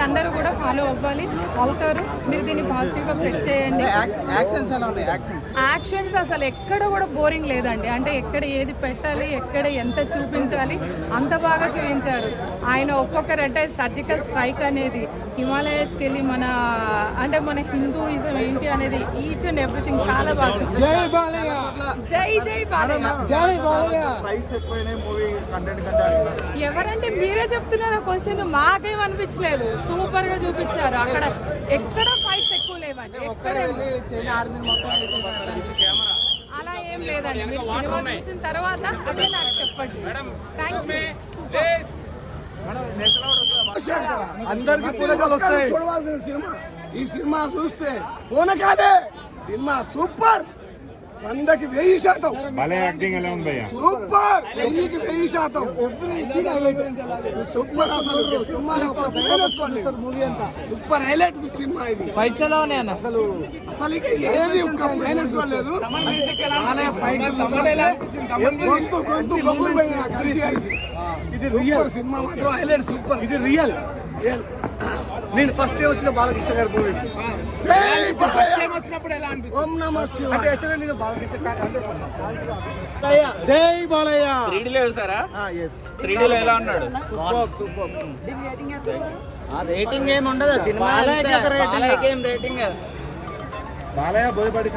అందరూ కూడా ఫాలో అవ్వాలి, అవుతారు. మీరు దీన్ని పాజిటివ్గా ఫ్రెష్ చేయండి. యాక్షన్స్ అసలు ఎక్కడ కూడా బోరింగ్ లేదండి. అంటే ఎక్కడ ఏది పెట్టాలి, ఎక్కడ ఎంత చూపించాలి అంత బాగా చూపించారు ఆయన. ఒక్కొక్కరు అంటే సర్జికల్ స్ట్రైక్ అనేది హిమాలయస్కి వెళ్ళి మన హిందూయిజం ఏంటి అనేది ఈచ్ అండ్ ఎవ్రీథింగ్ చాలా బాగా జై జై బాలయ్య. ఎవరంటే మీరే చెప్తున్నారు క్వశ్చన్, మాకేం అనిపించలేదు. సూపర్ గా చూపించారు. అక్కడ ఎక్కడ ఫైట్స్ ఎక్కువ లేవండి, ఎక్కడ అలా ఏం లేదండి. మీరు సినిమా చూసిన తర్వాత అదే నాకు చెప్పండి. Thank you. అందరికి చూడవలసిన సినిమా ఈ సినిమా చూస్తే పోన కాదే. సినిమా సూపర్, 100కి 1000%. భలే యాక్టింగ్ ఎలా ఉంది భయ్యా, సూపర్, 1000కి 1000%. సూపర్. అసలు సినిమాలో ఒక మూవీ అంతా సూపర్ హైలైట్ సినిమా ఇది. ఫైట్స్ ఎలా ఉన్నాయి అన్న? అసలు ఇక ఏది ఒక్క మైనస్ లేదు. గొంతు బొగ్గులు పోయిన ఇది రియల్ సినిమా మాత్రం హైలైట్. సూపర్, ఇది రియల్. నేను ఫస్ట్ టైం వచ్చిన బాలకృష్ణ గారి మూవీ వచ్చినప్పుడు ఎలా అనిపించింది? ఓం నమః శివాయ. నేను జై బాలయ్య. 3Dలో చూసారా? 3Dలో ఎలా ఉన్నాడు? రేటింగ్ ఏమి ఉండదు సినిమా, బాలయ్య రేటింగ్. బాలయ్య బోయబడి